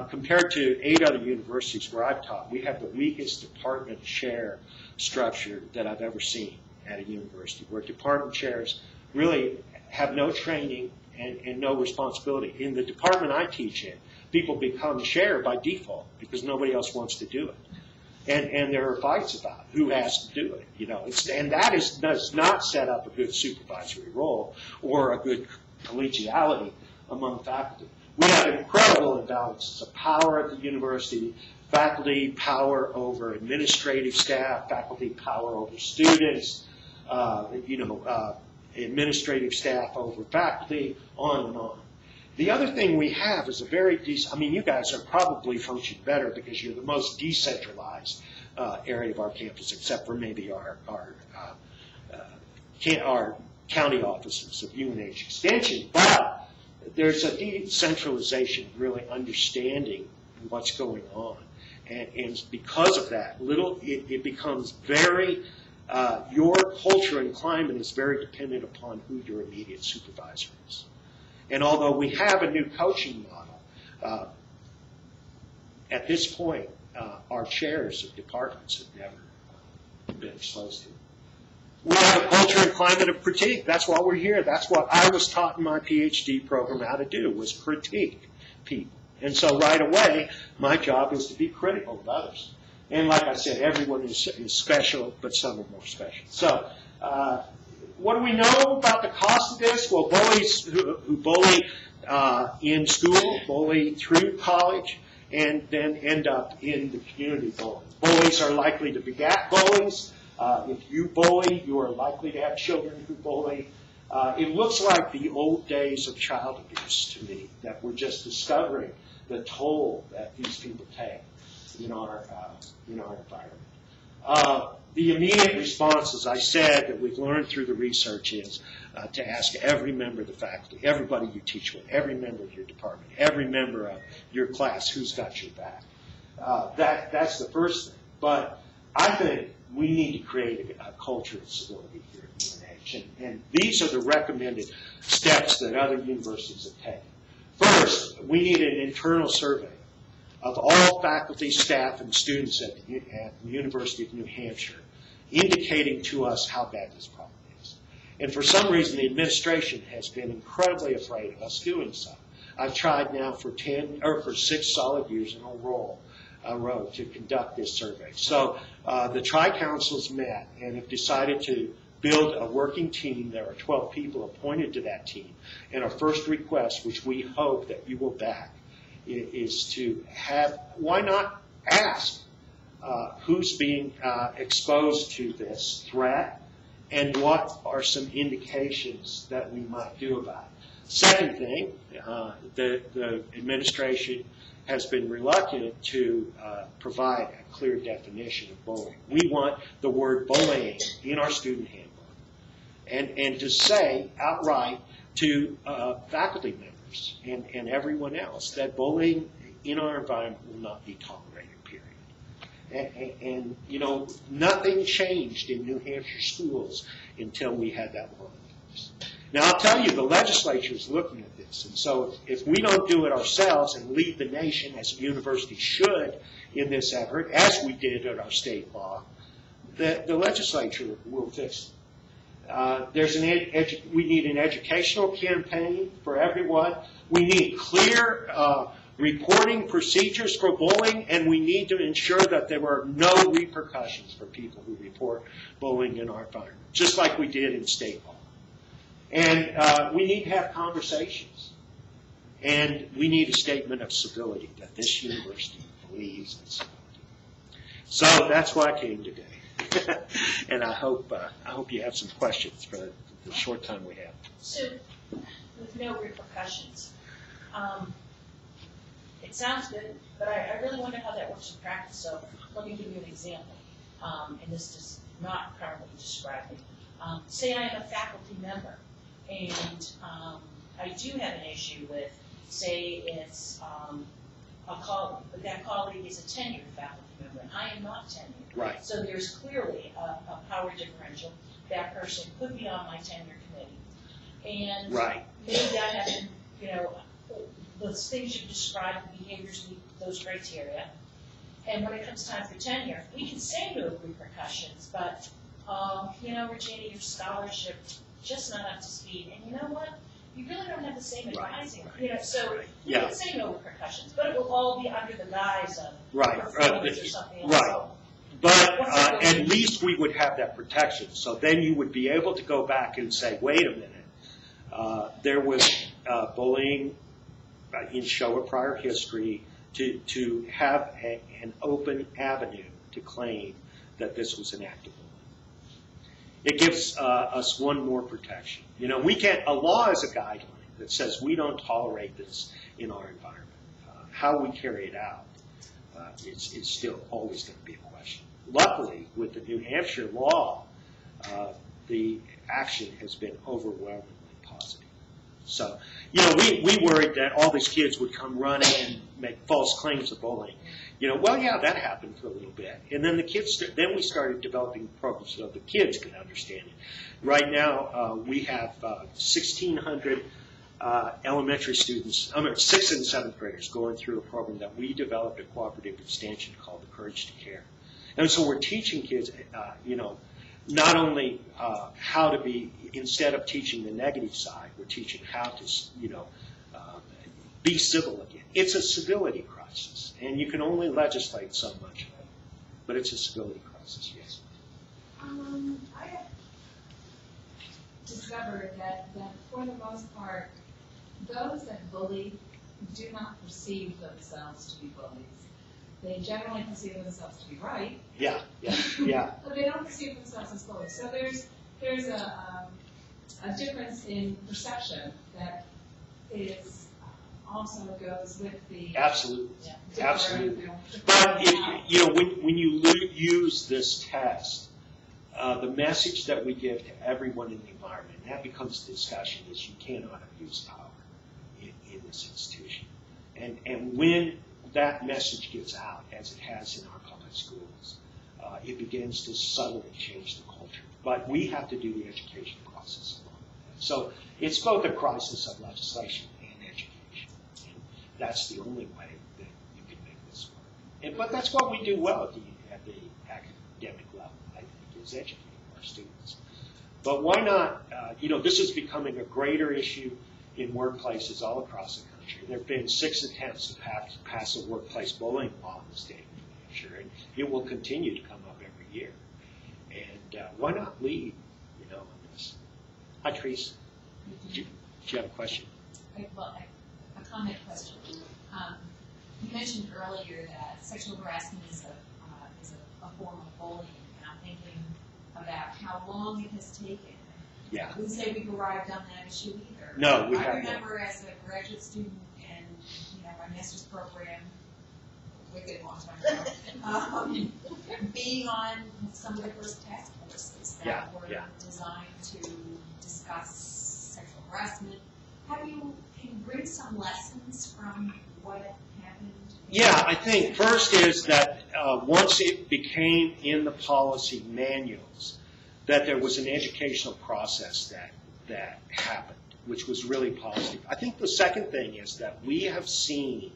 Speaker 2: compared to 8 other universities where I've taught, we have the weakest department chair structure that I've ever seen at a university, where department chairs really have no training and no responsibility. In the department I teach in, people become chair by default because nobody else wants to do it. And there are fights about who has to do it, and that does not set up a good supervisory role or a good collegiality among faculty. We have incredible imbalances of power at the university, faculty power over administrative staff, faculty power over students, administrative staff over faculty, on and on. The other thing we have is a very you guys are probably functioning better because you're the most decentralized area of our campus, except for maybe our county offices of UNH Extension. But there's a decentralization, really understanding what's going on. And because of that, it becomes very, your culture and climate is very dependent upon who your immediate supervisor is. And although we have a new coaching model, at this point, our chairs of departments have never been exposed to. We have a culture and climate of critique. That's why we're here. That's what I was taught in my PhD program how to do, was critique people. And so right away, my job is to be critical of others. And like I said, everyone is special, but some are more special. So what do we know about the cost of this? Well, bullies who bully in school, bully through college, and then end up in the community bullying. Bullies are likely to beget bullies. If you bully, you are likely to have children who bully. It looks like the old days of child abuse to me, that we're just discovering the toll that these people take in our environment. The immediate response, as I said, that we've learned through the research is to ask every member of the faculty, everybody you teach with, every member of your department, every member of your class, who's got your back. That's the first thing. But I think we need to create a culture of civility here at UNH. And these are the recommended steps that other universities have taken. First, we need an internal survey of all faculty, staff, and students at the University of New Hampshire, indicating to us how bad this problem is. And for some reason, the administration has been incredibly afraid of us doing so. I've tried now for 6 solid years in a row to conduct this survey. So the Tri-Councils met and have decided to build a working team. There are 12 people appointed to that team. And our first request, which we hope that you will back, is to have, why not ask who's being exposed to this threat and what are some indications that we might do about it. Second thing, the administration has been reluctant to provide a clear definition of bullying. We want the word bullying in our student handbook and to say outright to faculty members and everyone else that bullying in our environment will not be tolerated, period. And you know, nothing changed in New Hampshire schools until we had that law. Now, I'll tell you, the legislature is looking at this. And so if we don't do it ourselves and lead the nation, as a university should in this effort, as we did at our state law, the legislature will fix it. We need an educational campaign for everyone. We need clear reporting procedures for bullying, and we need to ensure that there are no repercussions for people who report bullying in our environment, just like we did in state law. And we need to have conversations. And we need a statement of civility, that this university believes in civility. So that's why I came today. And I hope you have some questions for the short time we have.
Speaker 3: So, with no repercussions, it sounds good, but I really wonder how that works in practice. So let me give you an example. And this does not properly describe it. Say I am a faculty member, and I do have an issue with, say it's a colleague, but that colleague is a tenured faculty member, and I am not tenured.
Speaker 2: Right.
Speaker 3: So there's clearly a power differential. That person could be on my tenure committee. And
Speaker 2: right.
Speaker 3: Maybe I haven't, those things you described, the behaviors meet those criteria. And when it comes time for tenure, we can say no repercussions, but, Regina, your scholarship just not up to speed. And you know what? You really don't have the same advising.
Speaker 2: Right.
Speaker 3: So we can say no repercussions, but it will all be under the guise of performance or something else.
Speaker 2: Right. But at least we would have that protection. So then you would be able to go back and say, wait a minute, there was bullying in show of prior history, to have an open avenue to claim that this was an act of bullying. It gives us one more protection. We can't, a law is a guideline that says we don't tolerate this in our environment. How we carry it out is still always going to be a question. Luckily, with the New Hampshire law, the action has been overwhelmingly positive. So, we worried that all these kids would come running and make false claims of bullying. Well, yeah, that happened for a little bit. And then then we started developing programs so the kids could understand it. Right now, we have 1,600 elementary students, 6th and 7th graders going through a program that we developed, a cooperative extension called the Courage to Care. And so we're teaching kids, not only how to be, instead of teaching the negative side, we're teaching how to, be civil again. It's a civility crisis, and you can only legislate so much, but it's a civility crisis, yes.
Speaker 4: I have discovered that for the most part, those that bully do not perceive themselves to be bullies. They generally perceive themselves to be right.
Speaker 2: Yeah.
Speaker 4: But they don't perceive themselves as bullies. So there's a difference in perception that is also goes with the
Speaker 2: Absolutely.
Speaker 4: Yeah,
Speaker 2: Absolutely. But when you use this test, the message that we give to everyone in the environment, and that becomes the discussion, is you cannot abuse power in this institution. And when that message gets out, as it has in our public schools, it begins to subtly change the culture. But we have to do the education process along with that. So it's both a crisis of legislation and education. And that's the only way that you can make this work. But that's what we do well at the academic level, I think, is educating our students. But why not, this is becoming a greater issue in workplaces all across the country. There have been 6 attempts to pass a workplace bullying law in the state of New Hampshire, and it will continue to come up every year. And why not lead, on this? Hi, Teresa. Do you have a question?
Speaker 5: Well, a comment question. You mentioned earlier that sexual harassment is a form of bullying, and I'm thinking about how long it has taken.
Speaker 2: Yeah.
Speaker 5: I wouldn't say we've arrived on that issue either.
Speaker 2: No, we
Speaker 5: I
Speaker 2: haven't.
Speaker 5: remember as a graduate student and my master's program, wicked long time ago, being on some of the first task forces that were designed to discuss sexual harassment. Can you bring some lessons from what happened?
Speaker 2: Yeah, I think first is that once it became in the policy manuals, that there was an educational process that happened, which was really positive. I think the second thing is that we have seen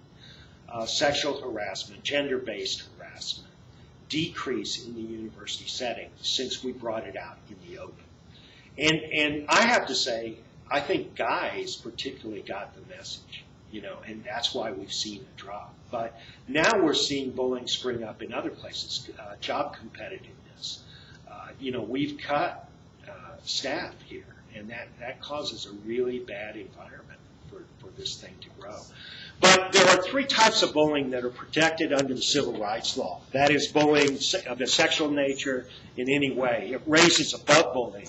Speaker 2: sexual harassment, gender-based harassment, decrease in the university setting since we brought it out in the open. And I have to say, I think guys particularly got the message, and that's why we've seen a drop. But now we're seeing bullying spring up in other places, job competitiveness. We've cut staff here, and that causes a really bad environment for this thing to grow. But there are 3 types of bullying that are protected under the civil rights law. That is bullying of the sexual nature in any way. It raises above bullying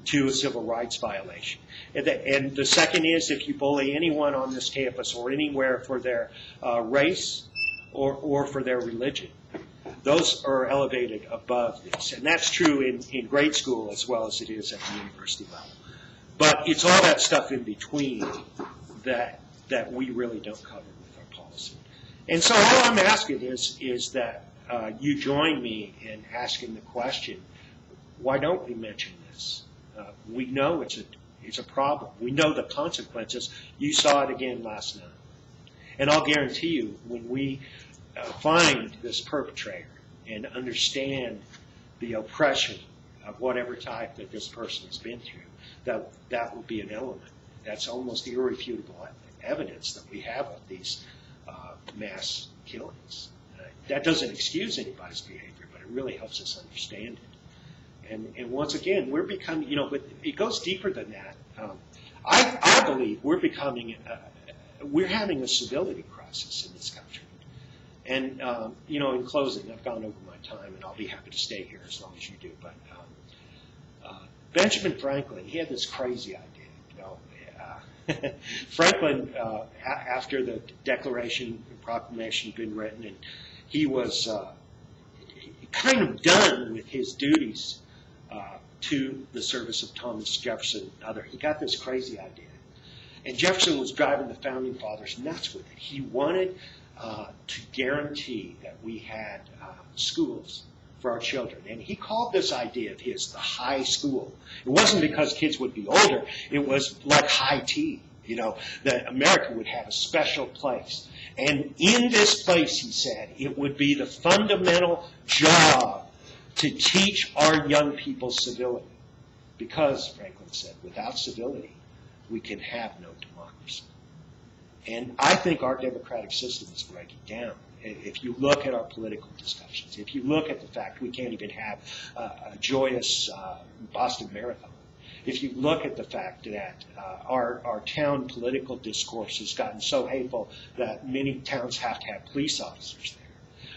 Speaker 2: to a civil rights violation. And the second is if you bully anyone on this campus or anywhere for their race or for their religion. Those are elevated above this. And that's true in grade school as well as it is at the university level. But it's all that stuff in between that we really don't cover with our policy. And so all I'm asking is that you join me in asking the question, why don't we mention this? We know it's a problem. We know the consequences. You saw it again last night. And I'll guarantee you, when we find this perpetrator and understand the oppression of whatever type that this person has been through, that will be an element. That's almost irrefutable evidence that we have of these mass killings. That doesn't excuse anybody's behavior, but it really helps us understand it. And once again, we're becoming, but it goes deeper than that. I believe we're having a civility crisis in this country. And, in closing, I've gone over my time, and I'll be happy to stay here as long as you do. But Benjamin Franklin, he had this crazy idea. Franklin, after the Declaration and Proclamation had been written, and he was kind of done with his duties to the service of Thomas Jefferson and others. He got this crazy idea. And Jefferson was driving the Founding Fathers nuts with it. He wanted to guarantee that we had schools for our children. And he called this idea of his the high school. It wasn't because kids would be older. It was like high tea. You know, that America would have a special place. And in this place, he said, it would be the fundamental job to teach our young people civility. Because, Franklin said, without civility, we can have no democracy. And I think our democratic system is breaking down. If you look at our political discussions, if you look at the fact we can't even have a joyous Boston Marathon, if you look at the fact that our town political discourse has gotten so hateful that many towns have to have police officers there,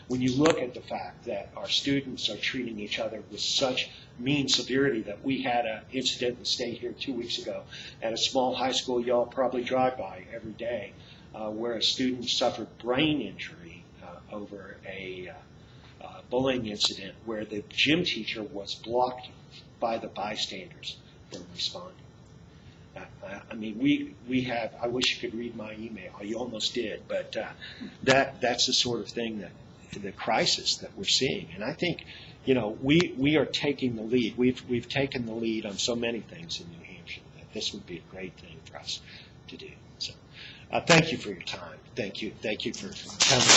Speaker 2: when you look at the fact that our students are treating each other with such mean severity that we had an incident in the state here 2 weeks ago at a small high school you all probably drive by every day where a student suffered brain injury over a bullying incident where the gym teacher was blocked by the bystanders from responding. I mean, we have, I wish you could read my email. You almost did, but that's the sort of thing that, the crisis that we're seeing. And I think, you know, we are taking the lead. We've taken the lead on so many things in New Hampshire that this would be a great thing for us to do. So thank you for your time. Thank you for coming.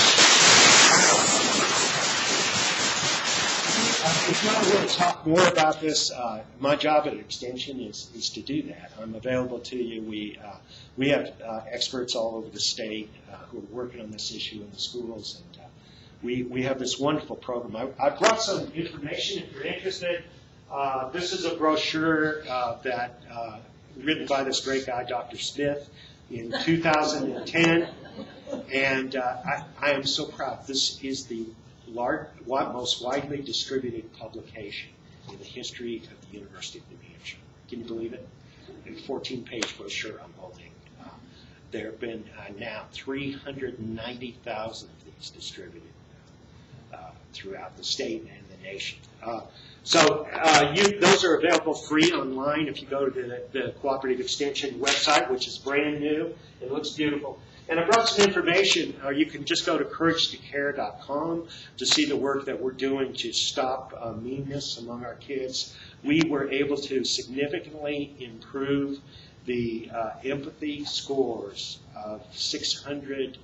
Speaker 2: If you want to really talk more about this, my job at Extension is to do that. I'm available to you. We have experts all over the state who are working on this issue in the schools, and we have this wonderful program. I brought some information if you're interested. This is a brochure that written by this great guy, Dr. Smith, in 2010, and I am so proud. This is the most widely distributed publication in the history of the University of New Hampshire. Can you believe it? A 14-page brochure I'm holding. There have been now 390,000 of these distributed throughout the state and the nation. Those are available free online if you go to the Cooperative Extension website, which is brand new. It looks beautiful. And I brought some information. You can just go to couragetocare.com to see the work that we're doing to stop meanness among our kids. We were able to significantly improve the empathy scores of 600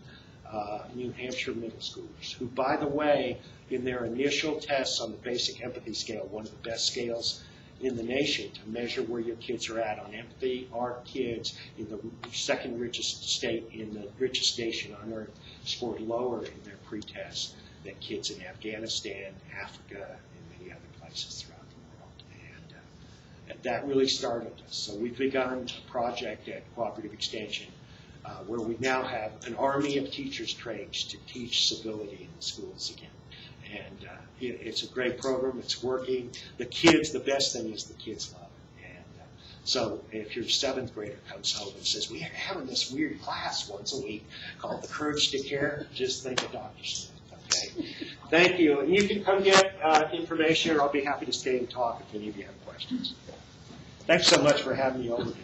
Speaker 2: New Hampshire middle schoolers, who, by the way, in their initial tests on the basic empathy scale, one of the best scales in the nation to measure where your kids are at on empathy, our kids in the second richest state in the richest nation on earth scored lower in their pre-test than kids in Afghanistan, Africa, and many other places throughout the world. And that really started us. So we've begun a project at Cooperative Extension where we now have an army of teachers trained to teach civility in the schools again. And it's a great program. It's working. The kids, the best thing is the kids love it. And so if your seventh grader comes home and says, we're having this weird class once a week called the Courage to Care, just think of Dr. Smith, okay? Thank you. And you can come get information, or I'll be happy to stay and talk if any of you have questions. Thanks so much for having me over today.